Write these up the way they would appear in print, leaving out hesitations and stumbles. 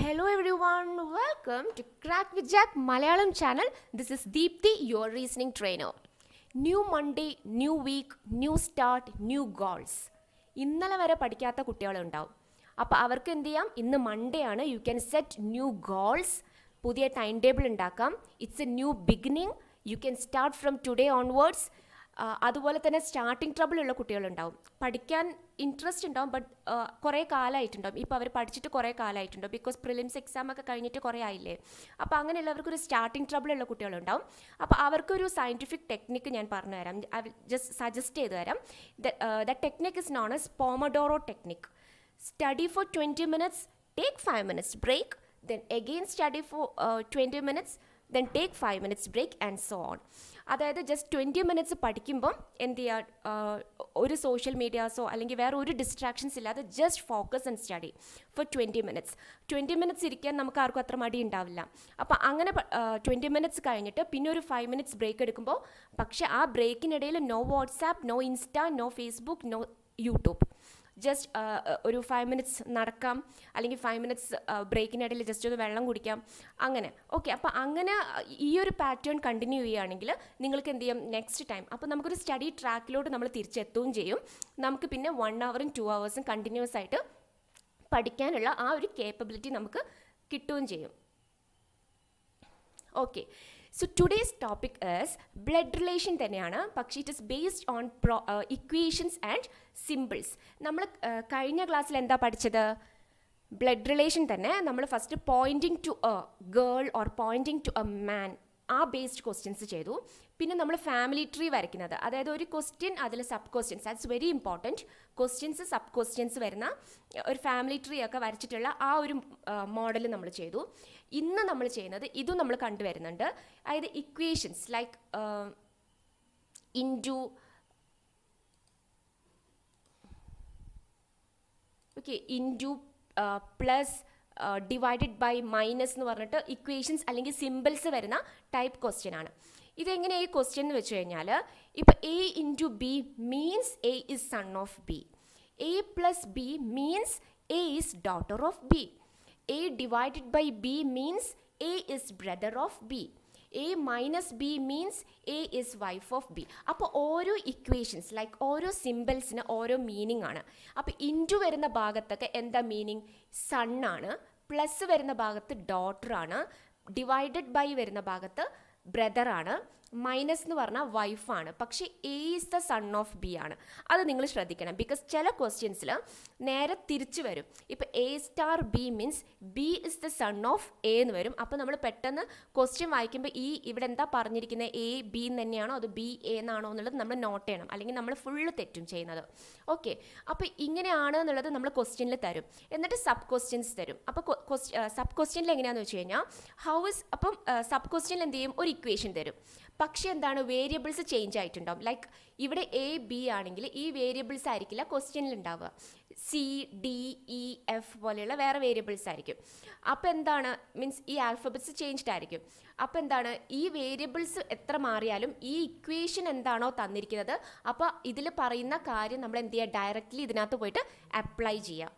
Hello everyone, welcome to Crack with Jack Malayalam channel. This is Deepthi, your reasoning trainer. New Monday, new week, new start, new goals. ഇന്നലെ വരെ പഠിക്കാത്ത കുട്ടികളുണ്ടാവും. അപ്പോൾ അവർക്ക് എന്ത് ചെയ്യാം? ഇന്ന് മൺഡേ ആണ്. You can set new goals. പുതിയ ടൈം ടേബിൾ ഉണ്ടാക്കാം. It's A new beginning. You can start from today onwards. അതുപോലെ തന്നെ സ്റ്റാർട്ടിങ് ട്രബിളുള്ള കുട്ടികളുണ്ടാവും. പഠിക്കാൻ ഇൻട്രസ്റ്റ് ഉണ്ടാവും, ബട്ട് കുറേ കാലമായിട്ടുണ്ടാവും. ഇപ്പോൾ അവർ പഠിച്ചിട്ട് കുറേ കാലമായിട്ടുണ്ടാവും, ബിക്കോസ് പ്രിലിംസ് എക്സാം ഒക്കെ കഴിഞ്ഞിട്ട് കുറേ ആയില്ലേ. അപ്പോൾ അങ്ങനെയുള്ളവർക്കൊരു സ്റ്റാർട്ടിങ് ട്രബിളുള്ള കുട്ടികളുണ്ടാവും. അപ്പോൾ അവർക്കൊരു സയൻറ്റിഫിക് ടെക്നിക്ക് ഞാൻ പറഞ്ഞുതരാം. ഐ വിൽ ജസ്റ്റ് സജസ്റ്റ് ചെയ്തു തരാം. The technique is known as Pomodoro technique. Study for 20 minutes, take 5 minutes break, then again study for 20 minutes, then take 5 minutes break and so on. അതായത് just 20 minutes പഠിക്കുമ്പം എന്ത് ചെയ്യുക, ഒരു social മീഡിയാസോ അല്ലെങ്കിൽ വേറെ ഒരു ഡിസ്ട്രാക്ഷൻസ് ഇല്ലാതെ just focus and study four 20 minutes. 20 minutes ഇരിക്കാൻ നമുക്ക് ആർക്കും അത്ര മടി ഉണ്ടാവില്ല. അപ്പോൾ അങ്ങനെ 20 മിനിറ്റ്സ് കഴിഞ്ഞിട്ട് പിന്നെ ഒരു 5 മിനിറ്റ്സ് ബ്രേക്ക് എടുക്കുമ്പോൾ, പക്ഷേ ആ ബ്രേക്കിനിടയിൽ no WhatsApp, no Insta, no Facebook, no YouTube. Just ഒരു 5 മിനിറ്റ്സ് നടക്കാം, അല്ലെങ്കിൽ 5 മിനിറ്റ്സ് ബ്രേക്കിനിടയിൽ ജസ്റ്റ് ഒന്ന് വെള്ളം കുടിക്കാം, അങ്ങനെ. ഓക്കെ, അപ്പോൾ അങ്ങനെ ഈ ഒരു പാറ്റേൺ കണ്ടിന്യൂ ചെയ്യുകയാണെങ്കിൽ നിങ്ങൾക്ക് എന്ത് ചെയ്യും, നെക്സ്റ്റ് ടൈം അപ്പോൾ നമുക്കൊരു സ്റ്റഡി ട്രാക്കിലോട്ട് നമ്മൾ തിരിച്ചെത്തുകയും ചെയ്യും. നമുക്ക് പിന്നെ 1 ഹവറും 2 ഹവേഴ്സും കണ്ടിന്യൂസ് ആയിട്ട് പഠിക്കാനുള്ള ആ ഒരു കേപ്പബിലിറ്റി നമുക്ക് കിട്ടുകയും ചെയ്യും. Okay, so today's topic is blood relation തന്നെയാണ്, പക്ഷേ it is based on equations and symbols. നമ്മൾ കഴിഞ്ഞ ക്ലാസ്സിൽ എന്താ പഠിച്ചത്? ബ്ലഡ് റിലേഷൻ തന്നെ. നമ്മൾ first pointing to a girl or pointing to a man, ആ ബേസ്ഡ് ക്വസ്റ്റ്യൻസ് ചെയ്തു. പിന്നെ നമ്മൾ ഫാമിലി ട്രീ വരയ്ക്കുന്നത്, അതായത് ഒരു ക്വസ്റ്റ്യൻ അതിൽ sub questions, that's very important. Questions sub questions വരുന്ന ഒരു ഫാമിലി ട്രീ ഒക്കെ വരച്ചിട്ടുള്ള ആ ഒരു മോഡൽ നമ്മൾ ചെയ്തു. ഇന്ന് നമ്മൾ ചെയ്യുന്നത് ഇതും നമ്മൾ കണ്ടുവരുന്നുണ്ട്, അതായത് equations like into plus divided by minus എന്ന് പറഞ്ഞിട്ട് ഇക്വേഷൻസ് അല്ലെങ്കിൽ സിമ്പിൾസ് വരുന്ന ടൈപ്പ് ക്വസ്റ്റ്യൻ ആണ്. ഇതെങ്ങനെ ഈ ക്വസ്റ്റ്യൻ എന്ന് വെച്ച് കഴിഞ്ഞാൽ, ഇപ്പോൾ A into B means A is son of B, A plus B means A is daughter of B, A divided by B means A is brother of B, A minus B means A is wife of B. അപ്പോൾ ഓരോ equations like ഓരോ സിമ്പിൾസിന് ഓരോ meaning ആണ്. അപ്പോൾ into വരുന്ന ഭാഗത്തൊക്കെ എന്താ meaning? സണ്ണാണ്. Plus വരുന്ന ഭാഗത്ത് ഡോട്ടറാണ്. ഡിവൈഡഡ് ബൈ വരുന്ന ഭാഗത്ത് ബ്രദറാണ്. മൈനസ് എന്ന് പറഞ്ഞാൽ വൈഫാണ്. പക്ഷേ A is the son of B ആണ്. അത് നിങ്ങൾ ശ്രദ്ധിക്കണം, ബിക്കോസ് ചില ക്വസ്റ്റ്യൻസിൽ നേരെ തിരിച്ചു വരും. ഇപ്പോൾ A star B means B is the son of A എന്ന് വരും. അപ്പോൾ നമ്മൾ പെട്ടെന്ന് ക്വസ്റ്റ്യൻ വായിക്കുമ്പോൾ ഇവിടെ എന്താ പറഞ്ഞിരിക്കുന്നത്, എ ബി എന്ന് തന്നെയാണോ അത് ബി എ എന്നാണോ എന്നുള്ളത് നമ്മൾ നോട്ട് ചെയ്യണം, അല്ലെങ്കിൽ നമ്മൾ ഫുള്ള് തെറ്റും ചെയ്യുന്നത്. ഓക്കെ, അപ്പോൾ ഇങ്ങനെയാണ് എന്നുള്ളത് നമ്മൾ ക്വസ്റ്റ്യനിൽ തരും, എന്നിട്ട് സബ് ക്വസ്റ്റ്യൻസ് തരും. അപ്പോൾ സബ് ക്വസ്റ്റ്യനിൽ എങ്ങനെയാണെന്ന് വെച്ച് കഴിഞ്ഞാൽ അപ്പം സബ് ക്വസ്റ്റ്യനിൽ എന്ത് ചെയ്യും, ഒരു ഇക്വേഷൻ തരും. പക്ഷേ എന്താണ്, വേരിയബിൾസ് ചേഞ്ച് ആയിട്ടുണ്ടാവും. ലൈക്ക് ഇവിടെ എ ബി ആണെങ്കിൽ ഈ വേരിയബിൾസ് ആയിരിക്കില്ല ക്വസ്റ്റ്യനിൽ ഉണ്ടാവുക, സി ഡി ഇ എഫ് പോലെയുള്ള വേറെ വേരിയബിൾസ് ആയിരിക്കും. അപ്പോൾ എന്താണ് മീൻസ് ഈ ആൽഫബറ്റ്സ് ചേഞ്ച്ഡ് ആയിരിക്കും. അപ്പോൾ എന്താണ്, ഈ വേരിയബിൾസ് എത്ര മാറിയാലും ഈ ഇക്വേഷൻ എന്താണോ തന്നിരിക്കുന്നത്, അപ്പോൾ ഇതിൽ പറയുന്ന കാര്യം നമ്മൾ എന്ത് ചെയ്യുക, ഡയറക്റ്റ്ലി ഇതിനകത്ത് പോയിട്ട് അപ്ലൈ ചെയ്യുക.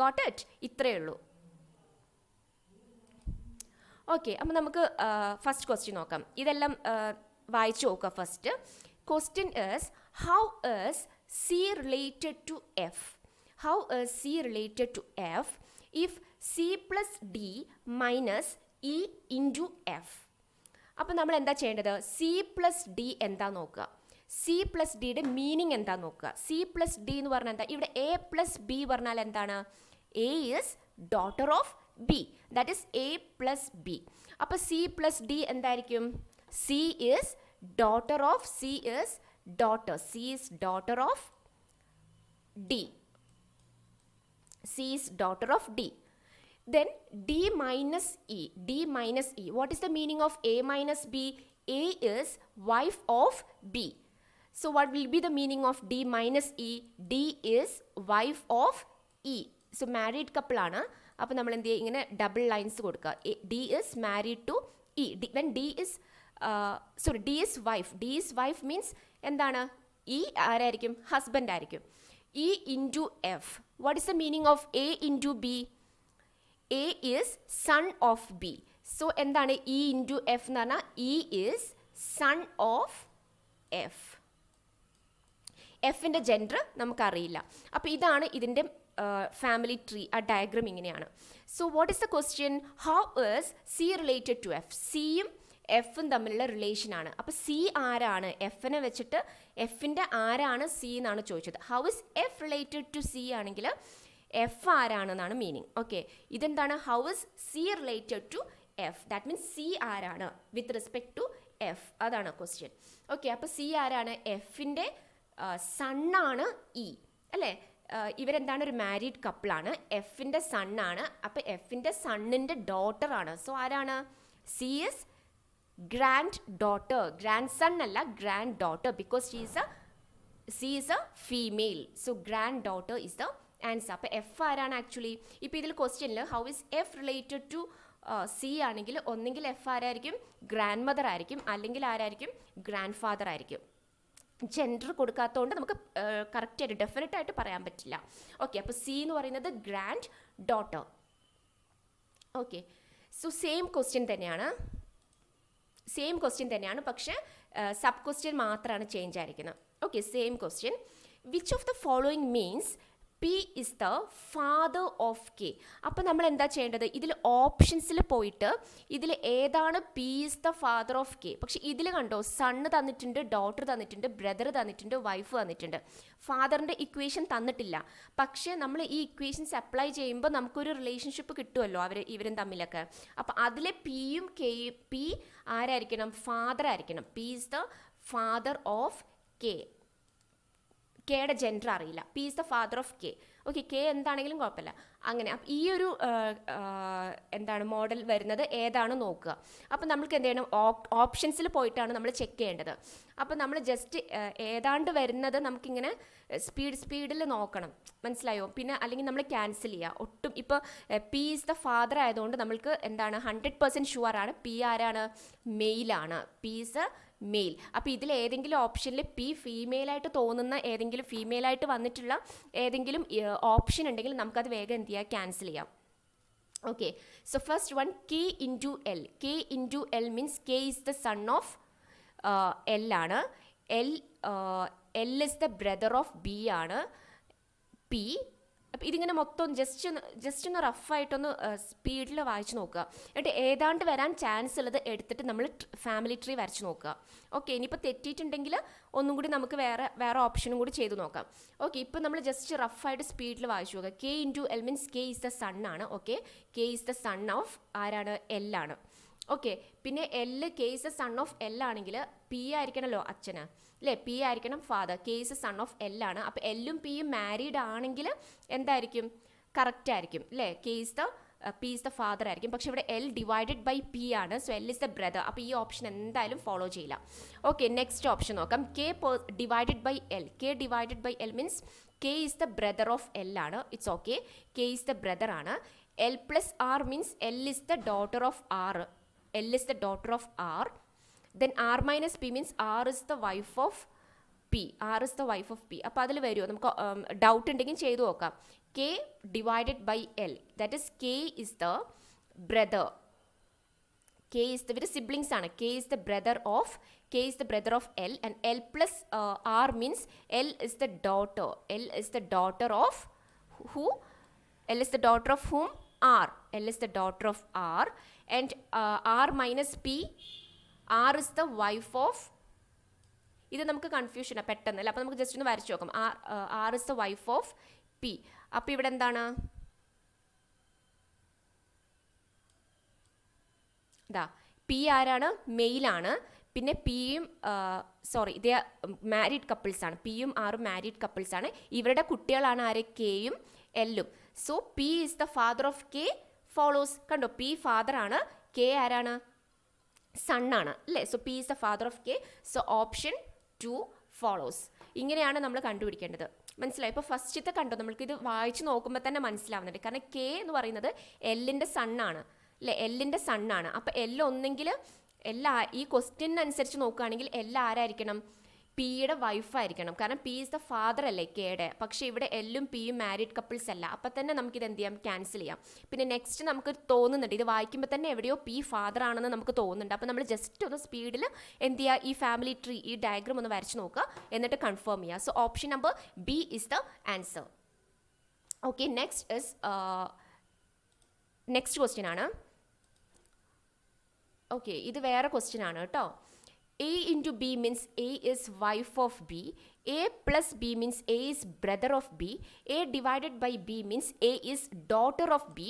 Got it? ഇത്രയേ ഉള്ളൂ. ഓക്കെ, അപ്പോൾ നമുക്ക് ഫസ്റ്റ് ക്വസ്റ്റ്യൻ നോക്കാം. ഇതെല്ലാം വായിച്ചു നോക്കുക. First question is how is C related to F? How is C related to F if C plus D minus E into F? അപ്പോൾ നമ്മൾ എന്താ ചെയ്യേണ്ടത്, സി പ്ലസ് ഡി എന്താ നോക്കുക, സി പ്ലസ് ഡിയുടെ മീനിങ് എന്താ നോക്കുക. സി പ്ലസ് ഡി എന്ന് പറഞ്ഞാൽ എന്താ, ഇവിടെ എ പ്ലസ് ബി പറഞ്ഞാൽ എന്താണ്, A is daughter of B, that is A plus B. അപ്പോൾ സി പ്ലസ് ഡി എന്തായിരിക്കും, C is daughter of, C is daughter, C is daughter of D, C is daughter of D. Then D minus E, D minus E. What is the meaning of A minus B? A is wife of B. So what will be the meaning of D minus E? D is wife of E. So married couple ആണ്. അപ്പോൾ നമ്മൾ എന്ത് ചെയ്യുക, ഇങ്ങനെ double lines കൊടുക്കുക. D is married to E. When D is D is wife, D is wife means എന്താണ്, E ആരായിരിക്കും, husband ആയിരിക്കും. E into F. What is the meaning of A into B? A is son of B. So എന്താണ് E into F എന്ന് പറഞ്ഞാൽ E is son of F. എഫിൻ്റെ gender നമുക്കറിയില്ല. അപ്പോൾ ഇതാണ് ഇതിൻ്റെ ഫാമിലി ട്രീ. ആ ഡയഗ്രം ഇങ്ങനെയാണ്. So what is the question? How is C related to F? സിയും എഫും തമ്മിലുള്ള റിലേഷനാണ്. അപ്പോൾ സി ആരാണ്? എഫിനെ വെച്ചിട്ട് എഫിൻ്റെ ആരാണ് സി എന്നാണ് ചോദിച്ചത്. How is F related to C ആണെങ്കിൽ എഫ് ആരാണെന്നാണ് മീനിങ്. ഓക്കെ, ഇതെന്താണ്? How is C related to F? That means C ആരാണ് വിത്ത് റെസ്പെക്ട് ടു എഫ്, അതാണ് ക്വസ്റ്റ്യൻ. ഓക്കെ, അപ്പോൾ സി ആരാണ്? എഫിൻ്റെ സണ്ണാണ് ഇ, അല്ലേ? ഇവരെന്താണ്? ഒരു മാരീഡ് കപ്പിളാണ്. എഫിൻ്റെ സണ്ണാണ്. അപ്പോൾ എഫിൻ്റെ സണ്ണിൻ്റെ ഡോട്ടറാണ്. സോ ആരാണ്? C is granddaughter. Grandson അല്ല, granddaughter, because C is a female. So granddaughter is the answer. അപ്പോൾ എഫ് ആരാണ് ആക്ച്വലി? ഇപ്പോൾ ഇതിൽ ക്വസ്റ്റ്യനിൽ how is F related to C ആണെങ്കിൽ ഒന്നെങ്കിൽ എഫ് ആരായിരിക്കും? ഗ്രാൻഡ് മദർ ആയിരിക്കും, അല്ലെങ്കിൽ ആരായിരിക്കും? ഗ്രാൻഡ് ഫാദർ ആയിരിക്കും. ജെൻഡർ കൊടുക്കാത്തതുകൊണ്ട് നമുക്ക് കറക്റ്റായിട്ട് ഡെഫിനറ്റായിട്ട് പറയാൻ പറ്റില്ല. ഓക്കെ, അപ്പോൾ സി എന്ന് പറയുന്നത് grand daughter. Okay, so same question തന്നെയാണ്, പക്ഷേ സബ് ക്വസ്റ്റ്യൻ മാത്രമാണ് ചേഞ്ച് ആയിരിക്കുന്നത്. Okay, same question. Which of the following means P is the father of K? അപ്പോൾ നമ്മൾ എന്താ ചെയ്യേണ്ടത്? ഇതിൽ ഓപ്ഷൻസിൽ പോയിട്ട് ഇതിൽ ഏതാണ് P is the father of K? പക്ഷെ ഇതിൽ കണ്ടോ, സണ്ണ് തന്നിട്ടുണ്ട്, ഡോട്ടർ തന്നിട്ടുണ്ട്, ബ്രദർ തന്നിട്ടുണ്ട്, വൈഫ് തന്നിട്ടുണ്ട്. ഫാദറിൻ്റെ ഇക്വേഷൻ തന്നിട്ടില്ല. പക്ഷേ നമ്മൾ ഈ ഇക്വേഷൻസ് അപ്ലൈ ചെയ്യുമ്പോൾ നമുക്കൊരു റിലേഷൻഷിപ്പ് കിട്ടുമല്ലോ ഇവരും തമ്മിലൊക്കെ. അപ്പോൾ അതിലെ പിയും കെയും, പി ആരായിരിക്കണം? ഫാദർ ആയിരിക്കണം. P is the father of K. കെയുടെ ജെൻഡർ അറിയില്ല. P is the father of K. Okay, K എന്താണെങ്കിലും കുഴപ്പമില്ല. അങ്ങനെ ഈ ഒരു എന്താണ് മോഡൽ വരുന്നത് ഏതാണ് നോക്കുക. അപ്പോൾ നമുക്ക് എന്ത് ചെയ്യണം? ഓപ്ഷൻസിൽ പോയിട്ടാണ് നമ്മൾ ചെക്ക് ചെയ്യേണ്ടത്. അപ്പോൾ നമ്മൾ ജസ്റ്റ് ഏതാണ്ട് വരുന്നത് നമുക്കിങ്ങനെ സ്പീഡിൽ നോക്കണം, മനസ്സിലായോ? പിന്നെ അല്ലെങ്കിൽ നമ്മൾ ക്യാൻസൽ ചെയ്യുക. ഒട്ടും ഇപ്പോൾ പി ഇസ് ദ ഫാദർ ആയതുകൊണ്ട് നമ്മൾക്ക് എന്താണ് 100% ഷുവർ ആണ് പി ആരാണ്? മെയിലാണ്. P is a male. അപ്പോൾ ഇതിൽ ഏതെങ്കിലും ഓപ്ഷനിൽ പി ഫീമെയിലായിട്ട് തോന്നുന്ന ഏതെങ്കിലും ഫീമെയിലായിട്ട് വന്നിട്ടുള്ള ഏതെങ്കിലും ഓപ്ഷൻ ഉണ്ടെങ്കിൽ നമുക്കത് വേഗം എന്ത് ചെയ്യുക? ക്യാൻസൽ ചെയ്യാം. Okay, so first one K into L. K into L means K is the son of L ആണ്. L is the brother of B ആണ്. പി. അപ്പം ഇതിങ്ങനെ മൊത്തം ജസ്റ്റ് ഒന്ന് റഫായിട്ടൊന്ന് സ്പീഡിൽ വായിച്ച് നോക്കുക. എന്നിട്ട് ഏതാണ്ട് വരാൻ ചാൻസ് ഉള്ളത് എടുത്തിട്ട് നമ്മൾ ഫാമിലി ട്രീ വരച്ച് നോക്കുക. ഓക്കെ, ഇനിയിപ്പോൾ തെറ്റിയിട്ടുണ്ടെങ്കിൽ ഒന്നും കൂടി നമുക്ക് വേറെ ഓപ്ഷനും കൂടി ചെയ്ത് നോക്കാം. ഓക്കെ, ഇപ്പോൾ നമ്മൾ ജസ്റ്റ് റഫായിട്ട് സ്പീഡിൽ വായിച്ചു നോക്കുക. K into L means K is the son ആണ്. Okay, K is the son of ആരാണ്? എൽ ആണ്. ഓക്കെ, പിന്നെ K is the son of L ആണെങ്കിൽ പി ആയിരിക്കണമല്ലോ അച്ഛന്, അല്ലേ? പി ആയിരിക്കണം father. K is the son of L ആണ്. അപ്പോൾ എല്ലും പിയും മാരീഡ് ആണെങ്കിൽ എന്തായിരിക്കും? കറക്റ്റ് ആയിരിക്കും, അല്ലേ? പി ഇസ് ദ ഫാദർ ആയിരിക്കും. പക്ഷെ ഇവിടെ എൽ ഡിവൈഡഡ് ബൈ പി ആണ്. So L is the brother. അപ്പോൾ ഈ ഓപ്ഷൻ എന്തായാലും ഫോളോ ചെയ്യില്ല. ഓക്കെ, നെക്സ്റ്റ് ഓപ്ഷൻ നോക്കാം. K divided by L. K divided by L means K is the brother of L ആണ്. It's okay, K is the brother ആണ്. L plus R means L is the daughter of R. L is the daughter of R. Then R minus P means R is the wife of P. R is the wife of P. അപ്പോൾ അതിൽ വരുമോ? നമുക്ക് doubt ഉണ്ടെങ്കിൽ ചെയ്തു നോക്കാം. K divided by L. That is K is the brother. K is the siblings ആണ്. K is the brother of L, and L plus R means L is the daughter. L is the daughter of who? L is the daughter of whom? R. L is the daughter of R, and R minus P. R is the wife of. ഇത് നമുക്ക് കൺഫ്യൂഷനാണ് പെട്ടെന്നല്ല. അപ്പോൾ നമുക്ക് just ഒന്ന് വരച്ച് നോക്കാം. R is the wife of P. അപ്പോൾ ഇവിടെ എന്താണ്? ഇതാ പി ആരാണ്? മെയിലാണ്. പിന്നെ പിയും ഇത് മാരീഡ് കപ്പിൾസ് ആണ്. പിയും ആറും മാരീഡ് കപ്പിൾസ് ആണ്. ഇവരുടെ കുട്ടികളാണ് ആര്? കെയും എല്ലും. So P is the father of K follows. കണ്ടോ, പി ഫാദർ ആണ്, കെ ആരാണ്? സണ്ണാണ്, അല്ലേ? So P is the father of K. So option 2 follows. ഇങ്ങനെയാണ് നമ്മൾ കണ്ടുപിടിക്കേണ്ടത്. മനസ്സിലായി? ഇപ്പോൾ ഫസ്റ്റത്തെ കണ്ടോ, നമ്മൾക്കിത് വായിച്ച് നോക്കുമ്പോൾ തന്നെ മനസ്സിലാവുന്നുണ്ട്. കാരണം കെ എന്ന് പറയുന്നത് എല്ലിൻ്റെ സണ്ണാണ്, അല്ലേ? എല്ലിൻ്റെ സണ്ണാണ്. അപ്പോൾ എൽ ഒന്നെങ്കിൽ ഈ ക്വസ്റ്റ്യൻ അനുസരിച്ച് നോക്കുകയാണെങ്കിൽ എൽ ആരായിരിക്കണം? പിയുടെ വൈഫായിരിക്കണം, കാരണം പി ഈസ് ദ ഫാദർ അല്ലേ കെയുടെ. പക്ഷേ ഇവിടെ എല്ലും പിയും മാരീഡ് കപ്പിൾസ് അല്ല. അപ്പം തന്നെ നമുക്കിത് എന്ത് ചെയ്യാം, ക്യാൻസൽ ചെയ്യാം. പിന്നെ നെക്സ്റ്റ് നമുക്ക് തോന്നുന്നുണ്ട്, ഇത് വായിക്കുമ്പോൾ തന്നെ എവിടെയോ പി ഫാദർ ആണെന്ന് നമുക്ക് തോന്നുന്നുണ്ട്. അപ്പം നമ്മൾ ജസ്റ്റ് ഒന്ന് സ്പീഡിൽ എന്ത് ചെയ്യുക, ഈ ഫാമിലി ട്രീ, ഈ ഡയഗ്രാം ഒന്ന് വരച്ച് നോക്കുക, എന്നിട്ട് കൺഫേം ചെയ്യുക. So option number B is the answer. Okay, next question ആണ്. ഓക്കെ, ഇത് വേറെ ക്വസ്റ്റ്യൻ ആണ് കേട്ടോ. A into B means A is wife of B. A plus B means A is brother of B. A divided by B means A is daughter of B.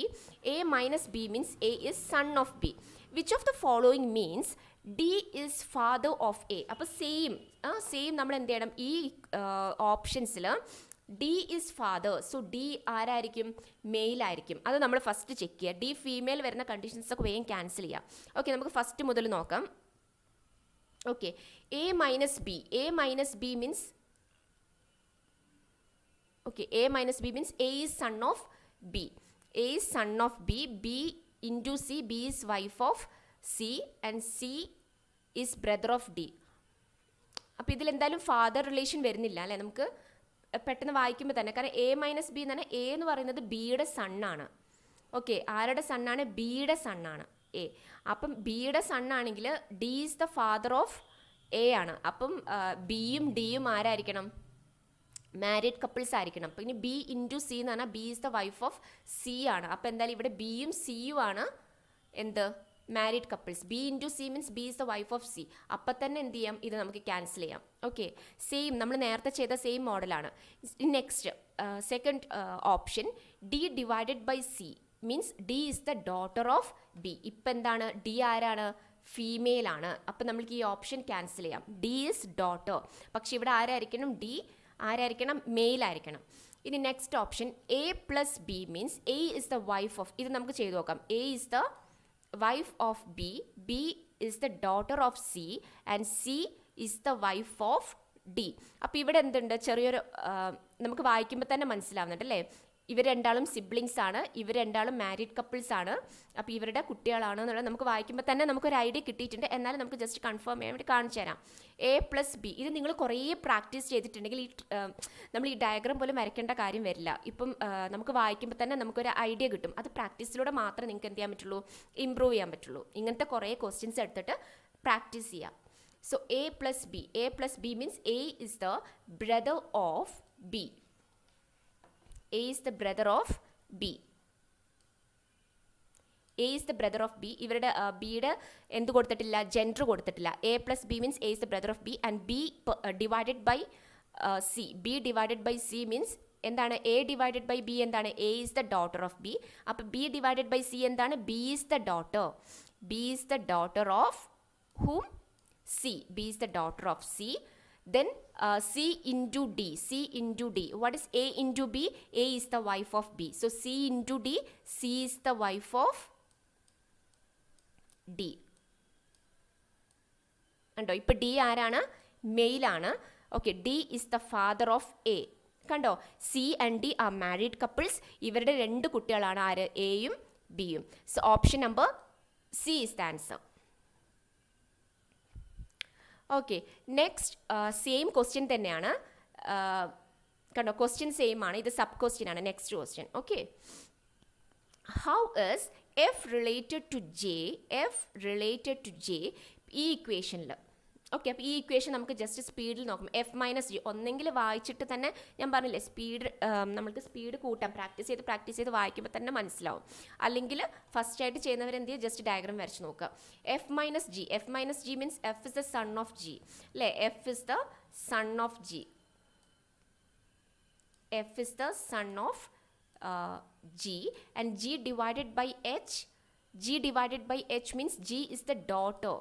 A minus B means A is son of B. Which of the following means D is father of A? അപ്പോൾ same നമ്മൾ എന്ത് ചെയ്യണം, ഈ ഓപ്ഷൻസിൽ D is father. So D ആരായിരിക്കും, male ആയിരിക്കും. അത് നമ്മൾ ഫസ്റ്റ് ചെക്ക് ചെയ്യുക. ഡി ഫീമെയിൽ വരുന്ന കണ്ടീഷൻസ് ഒക്കെ വേഗം ക്യാൻസൽ ചെയ്യാം. ഓക്കെ, നമുക്ക് ഫസ്റ്റ് മുതൽ നോക്കാം. Okay, A minus B. A minus B means, okay, A minus B means A is son of B. A is son of B. B into C. B is wife of C and C is brother of D. അപ്പോൾ ഇതിൽ എന്തായാലും father relation വരുന്നില്ല അല്ലേ, നമുക്ക് പെട്ടെന്ന് വായിക്കുമ്പോൾ തന്നെ. കാരണം എ മൈനസ് ബി എന്ന് പറഞ്ഞാൽ എ എന്ന് പറയുന്നത് ബിയുടെ സണ്ണാണ്. ഓക്കെ, ആരുടെ സണ്ണാണ്, ബിയുടെ സണ്ണാണ് എ. അപ്പം ബിയുടെ സണ്ണാണെങ്കിൽ D is the father of A ആണ്. അപ്പം ബിയും ഡിയും ആരായിരിക്കണം, മാരീഡ് കപ്പിൾസ് ആയിരിക്കണം. അപ്പം ഇനി ബി ഇൻറ്റു സി എന്ന് പറഞ്ഞാൽ B is the wife of C ആണ്. അപ്പം എന്തായാലും ഇവിടെ ബിയും സിയും ആണ് എന്ത്, married couples. B into C means B is the wife of C. അപ്പം തന്നെ എന്ത് ചെയ്യാം, ഇത് നമുക്ക് ക്യാൻസൽ ചെയ്യാം. ഓക്കെ, സെയിം നമ്മൾ നേരത്തെ ചെയ്ത സെയിം മോഡലാണ്. Next second option, D divided by C means D is the daughter of B. ഇപ്പം എന്താണ്, ഡി ആരാണ്, ഫീമെയിൽ ആണ്. അപ്പം നമ്മൾക്ക് ഈ ഓപ്ഷൻ ക്യാൻസൽ ചെയ്യാം. D is daughter. പക്ഷെ ഇവിടെ ആരായിരിക്കണം, ഡി ആരായിരിക്കണം, മെയിൽ ആയിരിക്കണം. ഇനി next option, A plus B means A is the wife of, ഇത് നമുക്ക് ചെയ്തു നോക്കാം. A is the wife of B, B is the daughter of C and C is the wife of D. അപ്പോൾ ഇവിടെ എന്തുണ്ട്, ചെറിയൊരു നമുക്ക് വായിക്കുമ്പോൾ തന്നെ മനസ്സിലാവുന്നുണ്ട് അല്ലേ, ഇവർ രണ്ടാളും സിബ്ലിങ്സ് ആണ്, ഇവർ രണ്ടാളും മാരീഡ് കപ്പിൾസ് ആണ്. അപ്പോൾ ഇവരുടെ കുട്ടികളാണ് എന്നുള്ളത് നമുക്ക് വായിക്കുമ്പോൾ തന്നെ നമുക്കൊരു ഐഡിയ കിട്ടിയിട്ടുണ്ട്. എന്നാലും നമുക്ക് ജസ്റ്റ് കൺഫേം ചെയ്യാൻ വേണ്ടി കാണിച്ചു തരാം. എ പ്ലസ് ബി, ഇത് നിങ്ങൾ കുറേ പ്രാക്ടീസ് ചെയ്തിട്ടുണ്ടെങ്കിൽ നമ്മൾ ഈ ഡയഗ്രാം പോലും വരയ്ക്കേണ്ട കാര്യം വരില്ല. ഇപ്പം നമുക്ക് വായിക്കുമ്പോൾ തന്നെ നമുക്കൊരു ഐഡിയ കിട്ടും. അത് പ്രാക്ടീസിലൂടെ മാത്രമേ നിങ്ങൾക്ക് എന്ത് ചെയ്യാൻ പറ്റുള്ളൂ, ഇമ്പ്രൂവ് ചെയ്യാൻ പറ്റുള്ളൂ. ഇങ്ങനത്തെ കുറേ ക്വസ്റ്റ്യൻസ് എടുത്തിട്ട് പ്രാക്ടീസ് ചെയ്യാം. So A plus B means A is the brother of B. A is the brother of B. A is the brother of B. ഇവരുടെ ബിയുടെ എന്ത് കൊടുത്തിട്ടില്ല, ജെൻഡർ കൊടുത്തിട്ടില്ല. A plus B means A is the brother of B and B divided by C. B divided by C means എന്താണ്, A divided by B എന്താണ്, A is the daughter of B. അപ്പോൾ B divided by C എന്താണ്, B is the daughter. B is the daughter of whom? C. B is the daughter of C. Then C into D. C into D. What is A into B? A is the wife of B. So C into D. C is the wife of D. കണ്ടോ, ഇപ്പോൾ D ആരാണ്, മെയിലാണ്. Okay, D is the father of A. കണ്ടോ, C and D are married couples. ഇവരുടെ രണ്ട് കുട്ടികളാണ് ആര്, എയും ബിയും. So option number C is the answer. Okay, next same question തന്നെയാണ്. കണ്ടോ, ക്വസ്റ്റ്യൻ സെയിം ആണ്, ഇത് സബ് ക്വസ്റ്റ്യൻ ആണ്. Next question. Okay, how is F related to J, F related to J ഈ ഇക്വേഷനിൽ. ഓക്കെ, അപ്പോൾ ഈ ഇക്വേഷൻ നമുക്ക് ജസ്റ്റ് സ്പീഡിൽ നോക്കാം. എഫ് മൈനസ് ജി ഒന്നെങ്കിൽ വായിച്ചിട്ട് തന്നെ, ഞാൻ പറഞ്ഞില്ലേ സ്പീഡ്, നമുക്ക് സ്പീഡ് കൂട്ടാം. പ്രാക്ടീസ് ചെയ്ത് വായിക്കുമ്പോൾ തന്നെ മനസ്സിലാവും. അല്ലെങ്കിൽ ഫസ്റ്റ് ആയിട്ട് ചെയ്യുന്നവരെന്ത് ചെയ്യുക, ജസ്റ്റ് ഡയഗ്രാം വരച്ച് നോക്കുക. F minus G means F is the son of G അല്ലേ. F is the son of G. F is the son of G and G divided by H. G divided by H means G is the daughter.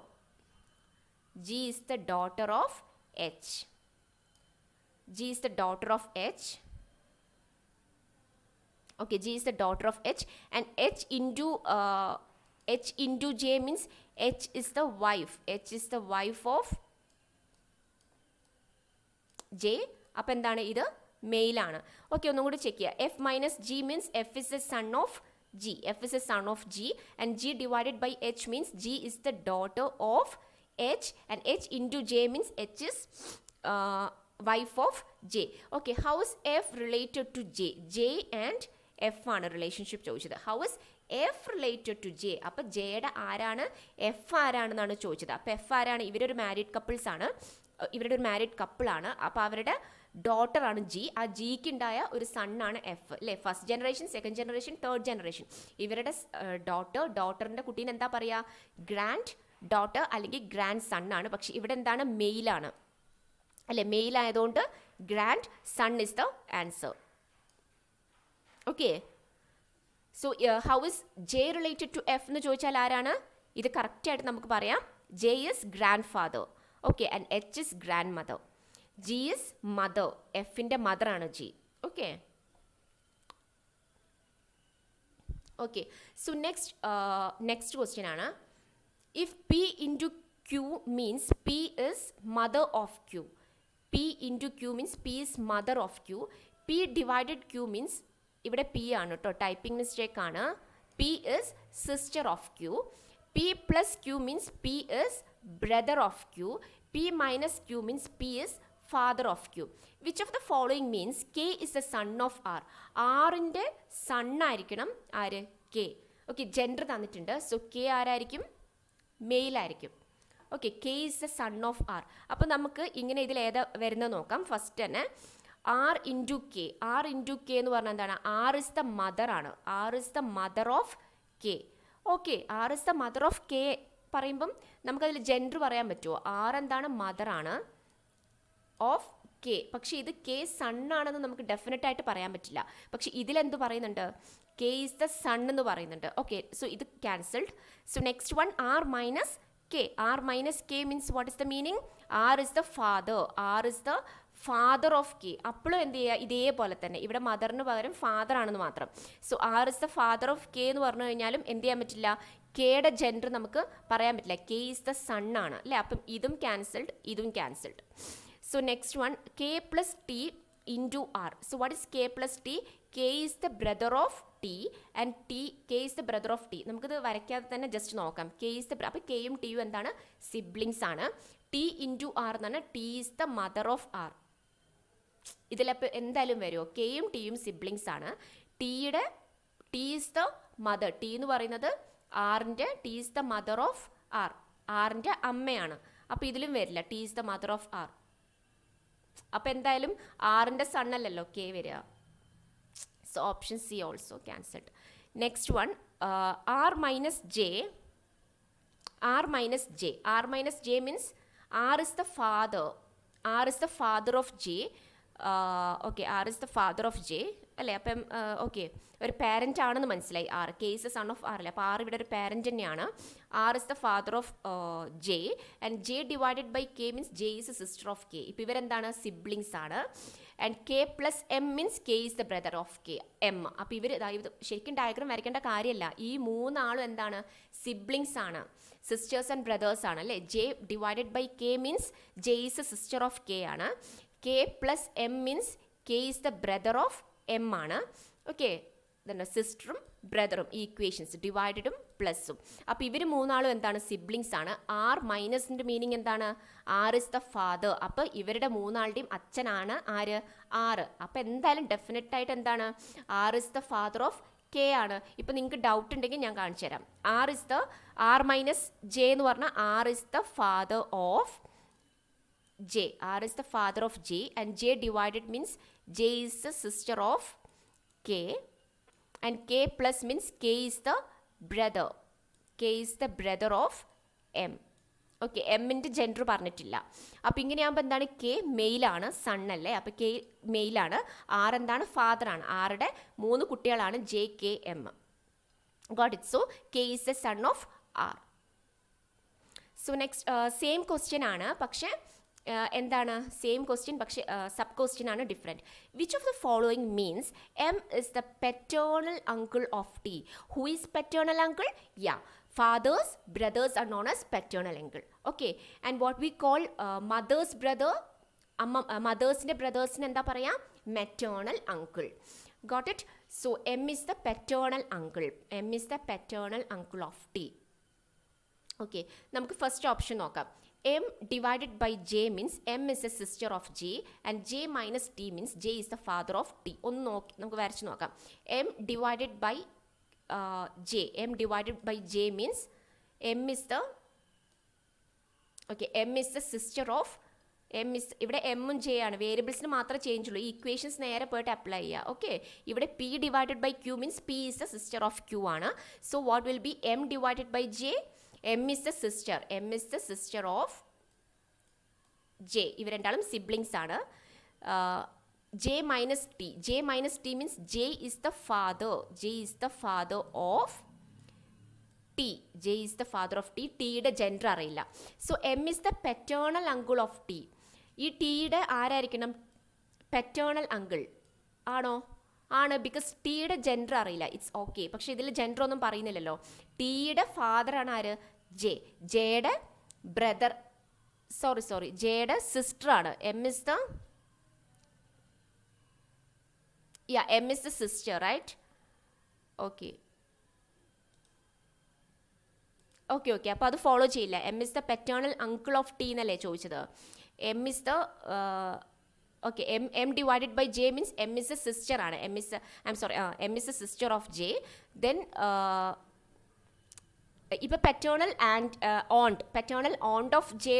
G is the daughter of H. G is the daughter of H. Okay, G is the daughter of H and H into J means H is the wife. H is the wife of J. അപ്പോൾ എന്താണ്, ഇത് മെയിലാണ്. Okay, ഒന്നും കൂടി check ചെയ്യുക. F minus G means F is a son of G. F is a son of G and G divided by H means G is the daughter of H and H into J means H is wife of J. Okay, how is F related to J? J and F ആണ് relationship ചോദിച്ചത്. How is F related to J? അപ്പം ജെയുടെ ആരാണ് F ആരാണെന്നാണ് ചോദിച്ചത്. അപ്പം F ആരാണ്? ഇവരൊരു married couples ആണ്, ഇവരുടെ ഒരു മാരീഡ് കപ്പിളാണ്. അപ്പോൾ അവരുടെ ഡോട്ടറാണ് ജി. ആ ജിക്ക് ഉണ്ടായ ഒരു സണ്ണാണ് എഫ് അല്ലേ. First generation, second generation, third generation. ഇവരുടെ ഡോട്ടറിൻ്റെ കുട്ടീനെ എന്താ പറയുക? ഗ്രാൻഡ് ഡോട്ടർ അല്ലെങ്കിൽ ഗ്രാൻഡ് സണ്ണാണ്. പക്ഷെ ഇവിടെ എന്താണ്? മെയിലാണ് അല്ലേ. മെയിൽ ആയതുകൊണ്ട് grandson is the answer. Okay, so how is J related to F എന്ന് ചോദിച്ചാൽ ആരാണ്? ഇത് കറക്റ്റായിട്ട് നമുക്ക് പറയാം. J is grandfather. Okay, and H is grandmother. G is mother. എഫിൻ്റെ മദറാണ് G. Okay okay so next question ആണ്. If P into Q means P is mother of Q. P into Q means P is mother of Q. P divided Q means ഇവിടെ P ആണ് കേട്ടോ, typing mistake ആണ്. P is sister of Q. P plus Q means P is brother of Q. P minus Q means P is father of Q. Which of the following means K is the son of R? ആറിൻ്റെ സണ്ണായിരിക്കണം ആര്? K. Okay, gender തന്നിട്ടുണ്ട്. So K ആരായിരിക്കും? മെയിലായിരിക്കും. Okay, K is the son of R. അപ്പോൾ നമുക്ക് ഇങ്ങനെ ഇതിൽ ഏതാ വരുന്നത് നോക്കാം. ഫസ്റ്റ് തന്നെ R into K. R into K എന്ന് പറഞ്ഞാൽ എന്താണ്? ആർ ഇസ് ദ മദർ ആണ്. R is the mother of K. Okay, R is the mother of K പറയുമ്പം നമുക്കതിൽ ജെൻഡർ പറയാൻ പറ്റുമോ? ആർ എന്താണ്? മദറാണ് ഓഫ് കെ. പക്ഷേ ഇത് കെ സണ്ണാണെന്ന് നമുക്ക് ഡെഫിനറ്റ് ആയിട്ട് പറയാൻ പറ്റില്ല. പക്ഷെ ഇതിലെന്ത് പറയുന്നുണ്ട്? കെ ഈസ് ദ സൺ എന്ന് പറയുന്നുണ്ട്. ഓക്കെ, സോ ഇത് cancelled. So next one R minus K. R minus K means what is the meaning? R is the father. R is the father of K. അപ്പോഴും എന്ത് ചെയ്യുക? ഇതേപോലെ തന്നെ ഇവിടെ മദറിന് പകരം ഫാദർ ആണെന്ന് മാത്രം. So R is the father of K എന്ന് പറഞ്ഞു കഴിഞ്ഞാലും എന്ത് ചെയ്യാൻ പറ്റില്ല? കെയുടെ ജെൻഡർ നമുക്ക് പറയാൻ പറ്റില്ല. കെ ഈസ് ദ സൺ ആണ് അല്ലേ. അപ്പം ഇതും ക്യാൻസൽഡ്, ഇതും cancelled. So next one K plus T into R. So what is K plus T? K is the brother of T and K is the brother of T. നമുക്കിത് വരയ്ക്കാതെ തന്നെ just നോക്കാം. K is the, അപ്പോൾ കെയും ടിയും എന്താണ്? Siblings ആണ്. T into R എന്നാണ് T is the mother of R. ഇതിലപ്പോൾ എന്തായാലും വരുമോ? കെയും ടിയും സിബ്ലിങ്സ് ആണ്. T is the mother. T എന്ന് പറയുന്നത് ആറിൻ്റെ, T is the mother of R, ആറിൻ്റെ അമ്മയാണ്. അപ്പോൾ ഇതിലും വരില്ല T is the mother of R. അപ്പോൾ എന്തായാലും ആറിൻ്റെ സണ്ണല്ലല്ലോ കെ വരിക. So option C also cancelled. Next one R minus J. R minus J. R minus J means R is the father. R is the father of J. Okay, R is the father of J അല്ലേ. അപ്പം okay, ഒരു parent ആണെന്ന് മനസ്സിലായി. R K is the son of R അല്ലേ. അപ്പോൾ R ഇവിടെ ഒരു parent തന്നെയാണ്. R is the father of J and J divided by K means J is a sister of K. ഇപ്പോൾ ഇവരെന്താണ്? സിബ്ലിങ്സ് ആണ്. And K plus M means K is the brother of K, M. അപ്പോൾ ഇവർ ശരിക്കും diagram വരയ്ക്കേണ്ട കാര്യമല്ല. ഈ മൂന്നാളും എന്താണ്? സിബ്ലിങ്സ് ആണ്, സിസ്റ്റേഴ്സ് ആൻഡ് ബ്രദേഴ്സ് ആണ് അല്ലേ. J divided by K means J is a sister of K ആണ്. K plus M means K is the brother of M ആണ്. ഓക്കെ, ഇതുണ്ട് സിസ്റ്ററും ബ്രദറും ഈക്വേഷൻസ്, ഡിവൈഡഡും പ്ലസും. അപ്പോൾ ഇവർ മൂന്നാളും എന്താണ്? സിബ്ലിങ്സ് ആണ്. ആർ മൈനസിൻ്റെ മീനിങ് എന്താണ്? R is the father. അപ്പോൾ ഇവരുടെ മൂന്നാളുടെയും അച്ഛനാണ് ആര്? ആറ്. അപ്പോൾ എന്തായാലും ഡെഫിനറ്റ് ആയിട്ട് എന്താണ്? R is the father of K ആണ്. ഇപ്പോൾ നിങ്ങൾക്ക് ഡൗട്ട് ഉണ്ടെങ്കിൽ ഞാൻ കാണിച്ചു തരാം. ആർ മൈനസ് ജെ എന്ന് പറഞ്ഞാൽ R is the father of J. R is the father of J and J divided means J is the sister of K and K plus means K is the brother. K is the brother of M. Okay, എമ്മിൻ്റെ gender പറഞ്ഞിട്ടില്ല. അപ്പോൾ ഇങ്ങനെയാകുമ്പോൾ എന്താണ്? K മെയിലാണ്, sun അല്ലേ. അപ്പോൾ K മെയിലാണ്. R എന്താണ്? ഫാദറാണ്. ആറുടെ 3 കുട്ടികളാണ് J, K, M. Got it. So K is the son of R. So next same question ആണ്, പക്ഷേ എന്താണ്? സെയിം ക്വസ്റ്റ്യൻ പക്ഷേ സബ് ക്വസ്റ്റ്യൻ ആണ് different. Which of the following means M is the paternal uncle of T? Who is paternal uncle? Yeah, fathers, brothers are known as paternal uncle. Okay, and what we call mother's brother, mother's brothers എന്താ പറയാ? Maternal uncle. Got it? So M is the paternal uncle. M is the paternal uncle of T. Okay, നമുക്ക് first option നോക്കാം. M divided by J means M is a sister of J and J minus T means J is the father of T. ഒന്ന് നോക്കി നമുക്ക് വരച്ച് നോക്കാം. M divided by J. M divided by J means M is the M is the sister of ഇവിടെ എമ്മും J ആണ്, വേരിയബിൾസിന് മാത്രമേ change ഉള്ളൂ. ഈ ഇക്വേഷൻസ് നേരെ പോയിട്ട് അപ്ലൈ ചെയ്യുക. ഓക്കെ, ഇവിടെ P divided by Q means P is the sister of Q ആണ്. So what will be M divided by J? M is the sister of J. ഇവ രണ്ടാളും സിബ്ലിങ്സ് ആണ്. J minus T means J is the father of T. J is the father of T. ടിയുടെ gender അറിയില്ല. So M is the paternal uncle of T. ഈ ടിയുടെ ആരായിരിക്കണം? Paternal uncle ആണോ? ആണ്, because ടിയുടെ ജെൻഡർ അറിയില്ല. It's okay. പക്ഷെ ഇതിൽ ജെൻഡർ ഒന്നും പറയുന്നില്ലല്ലോ. ടിയുടെ ഫാദർ ആണ് ആര്? ജെ. ജെയുടെ ബ്രദർ ജെയുടെ സിസ്റ്റർ ആണ്. M is the sister, right? Okay, അപ്പോൾ അത് ഫോളോ ചെയ്യില്ല. M is the paternal uncle of T എന്നല്ലേ ചോദിച്ചത്. M is the M divided by J means M is a sister ആണ്. M is a sister of J. Then ഇപ്പോൾ paternal aunt of J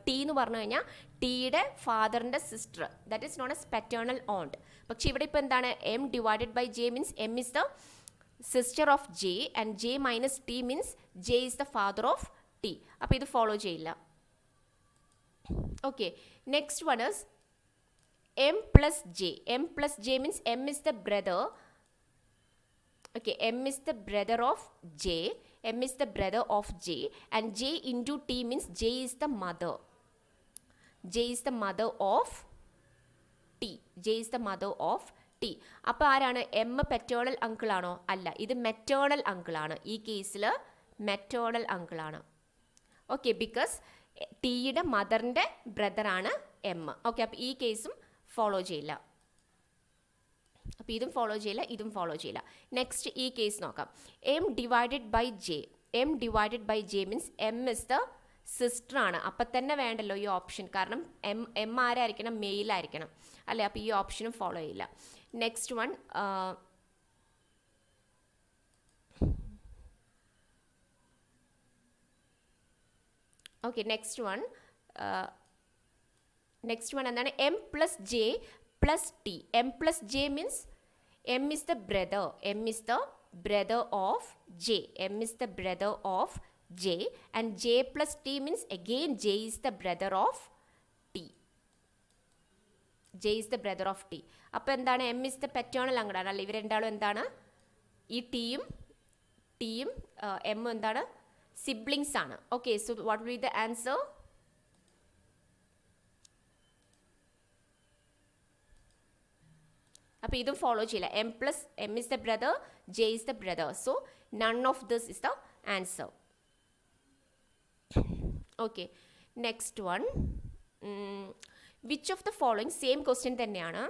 T എന്ന് പറഞ്ഞു കഴിഞ്ഞാൽ ടിയുടെ ഫാദറിൻ്റെ sister, that is known as paternal aunt. പക്ഷെ ഇവിടെ ഇപ്പോൾ എന്താണ്? M divided by J means M is the sister of J and J minus T means J is the father of T. അപ്പോൾ ഇത് ഫോളോ ചെയ്യില്ല. Okay, next one is M plus J. M plus J means M is the brother. M is the brother of J. M is the brother of J and J into T means J is the mother. J is the mother of T. J is the mother of T. അപ്പോൾ ആരാണ്? M paternal uncle ആണോ? അല്ല, ഇത് maternal uncle ആണ്. ഈ കേസിൽ maternal uncle ആണ്. Okay, because ടിയുടെ മദറിൻ്റെ ബ്രദറാണ് എം. ഓക്കെ, അപ്പോൾ ഈ കേസും ഫോളോ ചെയ്യില്ല. അപ്പോൾ ഇതും ഫോളോ ചെയ്യില്ല, ഇതും ഫോളോ ചെയ്യില്ല. നെക്സ്റ്റ് ഈ കേസ് നോക്കാം. M divided by J. M divided by J means M is the sister ആണ്. അപ്പം തന്നെ വേണ്ടല്ലോ ഈ ഓപ്ഷൻ, കാരണം എം ആരായിരിക്കണം? മെയിലായിരിക്കണം അല്ലേ? അപ്പോൾ ഈ ഓപ്ഷനും ഫോളോ ചെയ്യില്ല. നെക്സ്റ്റ് വൺ നെക്സ്റ്റ് വൺ എന്താണ്? M plus J plus T. M plus J means M is the brother. M is the brother of J. M is the brother of J and J plus T means again J is the brother of T. J is the brother of T. അപ്പോൾ എന്താണ്? M is the paternal അങ്കിളാണ് അല്ലേ? ഇവർ രണ്ടാളും എന്താണ്? ഈ ടിയും എമ്മും എന്താണ്? സിബ്ലിങ്സ് ആണ്. Okay, so what will be the answer? അപ്പോൾ ഇതും ഫോളോ ചെയ്യില്ല. M is the brother, J is the brother. So none of this is the answer. Okay, next one which of the following, same question തന്നെയാണ്.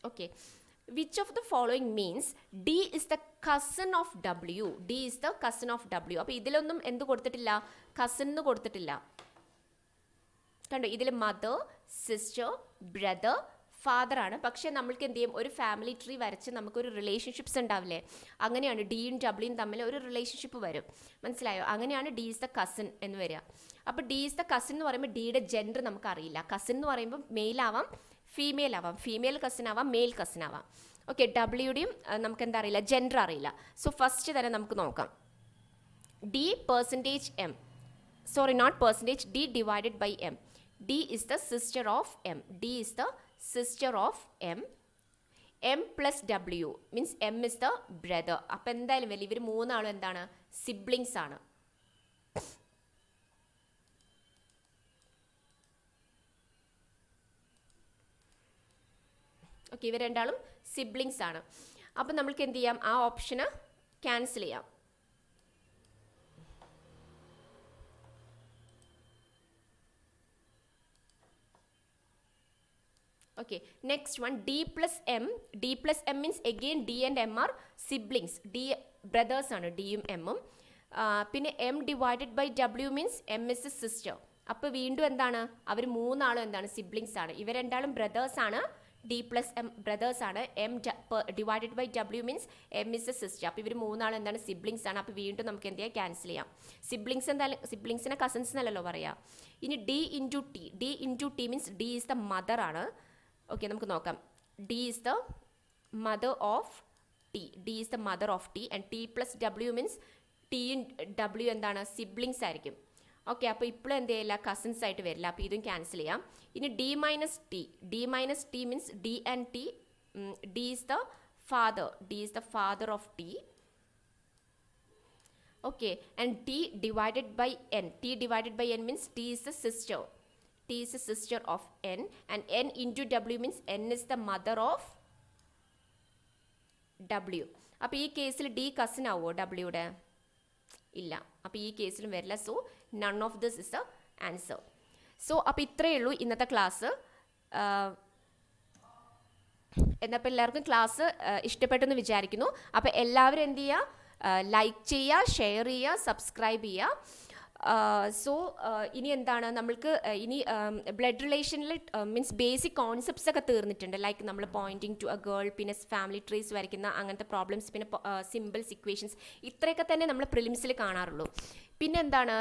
Okay, which of the following means D is the cousin of W? D is the cousin of W. അപ്പോൾ ഇതിലൊന്നും എന്ത് കൊടുത്തിട്ടില്ല? Cousin എന്ന് കൊടുത്തിട്ടില്ല. കണ്ടോ, ഇതിൽ mother, sister, brother, father ആണ്. പക്ഷേ നമ്മൾക്ക് എന്ത് ചെയ്യും? ഒരു ഫാമിലി ട്രീ വരച്ച് നമുക്കൊരു റിലേഷൻഷിപ്സ് ഉണ്ടാവില്ലേ? അങ്ങനെയാണ് ഡിയും ഡബ്ല്യൂയും തമ്മിൽ ഒരു റിലേഷൻഷിപ്പ് വരും. മനസ്സിലായോ? അങ്ങനെയാണ് ഡി ഈസ് ദ കസിൻ എന്ന് വരിക. അപ്പോൾ ഡി ഈസ് ദ കസിൻ എന്ന് പറയുമ്പോൾ ഡിയുടെ ജെൻഡർ നമുക്കറിയില്ല. കസിൻ എന്ന് പറയുമ്പോൾ മെയിൽ ആവാം, ഫീമെയിൽ ആവാം, ഫീമെയിൽ കസിൻ ആവാം, മെയിൽ കസിൻ ആവാം. ഓക്കെ, ഡബ്ല്യുടെയും നമുക്ക് എന്താ അറിയില്ല, ജെൻഡർ അറിയില്ല. സോ ഫസ്റ്റ് തന്നെ നമുക്ക് നോക്കാം. D percentage M, sorry not percentage, D divided by M. D is the sister of M. D is the sister of M. M plus W means M is the brother. അപ്പം എന്തായാലും വലിയ ഇവർ മൂന്നാളും എന്താണ്? Siblings ആണ്. Okay, ഇവർ രണ്ടാളും siblings ആണ്. അപ്പം നമ്മൾക്ക് എന്ത് ചെയ്യാം? ആ ഓപ്ഷന് ക്യാൻസൽ ചെയ്യാം. Okay, next one, D plus M. D plus M means again D and M are siblings. D brothers ആണ് ഡിയും എമ്മും. പിന്നെ M divided by W means M is a sister. അപ്പോൾ വീണ്ടും എന്താണ്, അവർ മൂന്നാളും എന്താണ്, സിബ്ലിങ്സ് ആണ്. ഇവർ രണ്ടാളും ബ്രദേഴ്സ് ആണ്, ഡി പ്ലസ് എം ബ്രദേഴ്സ് ആണ്. M divided by W means M is a sister. അപ്പോൾ ഇവർ മൂന്നാളും എന്താണ്, സിബ്ലിങ്സ് ആണ്. അപ്പോൾ വീണ്ടും നമുക്ക് എന്ത് ചെയ്യാം, ക്യാൻസൽ ചെയ്യാം. സിബ്ലിങ്സ് എന്തായാലും സിബ്ലിങ്സിനെ കസിൻസ് എന്നല്ലല്ലോ പറയാം. ഇനി D into T. D into T means D is the mother ആണ്. ഓക്കെ, നമുക്ക് നോക്കാം. D is the mother of T. D is the mother of T and T plus W means ടിയും W എന്താണ്, siblings ആയിരിക്കും. Okay, അപ്പോൾ ഇപ്പോഴും എന്ത് ചെയ്യില്ല, കസിൻസ് ആയിട്ട് വരില്ല. അപ്പോൾ ഇതും ക്യാൻസൽ ചെയ്യാം. ഇനി D minus T. D minus T means D and T. D is the father. D is the father of T. Okay, and T divided by N. T divided by N means T is the sister. T is the sister of N and N into W means N is the mother of W. അപ്പോൾ ഈ കേസിൽ D cousin ആവുമോ ഡബ്ല്യൂടെ? ഇല്ല. അപ്പോൾ ഈ കേസിലും വരില്ല. So none of this is the answer. So അപ്പോൾ ഇത്രയേ ഉള്ളൂ ഇന്നത്തെ ക്ലാസ്. എന്നപ്പോൾ എല്ലാവർക്കും ക്ലാസ് ഇഷ്ടപ്പെട്ടെന്ന് വിചാരിക്കുന്നു. അപ്പോൾ എല്ലാവരും എന്ത് ചെയ്യുക, ലൈക്ക് ചെയ്യുക, ഷെയർ ചെയ്യുക, സബ്സ്ക്രൈബ് ചെയ്യുക. സോ ഇനി എന്താണ്, നമ്മൾക്ക് ഇനി ബ്ലഡ് റിലേഷനിൽ മീൻസ് ബേസിക് കോൺസെപ്റ്റ്സ് ഒക്കെ തീർന്നിട്ടുണ്ട്. ലൈക്ക് നമ്മൾ പോയിൻറ്റിങ് ടു എ ഗേൾ, പിന്നെ ഫാമിലി ട്രീസ് വരയ്ക്കുന്ന അങ്ങനത്തെ പ്രോബ്ലംസ്, പിന്നെ സിമ്പിൾസ്, ഇക്വേഷൻസ്, ഇത്രയൊക്കെ തന്നെ നമ്മൾ പ്രിലിംസിൽ കാണാറുള്ളൂ. പിന്നെ എന്താണ്,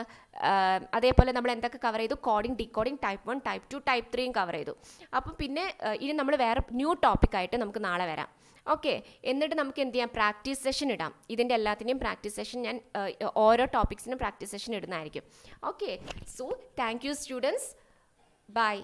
അതേപോലെ നമ്മൾ എന്തൊക്കെ കവർ ചെയ്തു, coding, decoding, type 1, type 2, type 3യും കവർ ചെയ്തു. അപ്പം പിന്നെ ഇനി നമ്മൾ വേറെ ന്യൂ ടോപ്പിക്കായിട്ട് നമുക്ക് നാളെ വരാം. ഓക്കെ, എന്നിട്ട് നമുക്ക് എന്ത് ചെയ്യാം, പ്രാക്ടീസ് സെഷൻ ഇടാം. ഇതിൻ്റെ എല്ലാത്തിൻ്റെയും പ്രാക്ടീസ് സെഷൻ ഞാൻ ഓരോ ടോപ്പിക്സിനും പ്രാക്ടീസ് സെഷൻ ഇടുന്നതായിരിക്കും. Okay, so thank you students. By.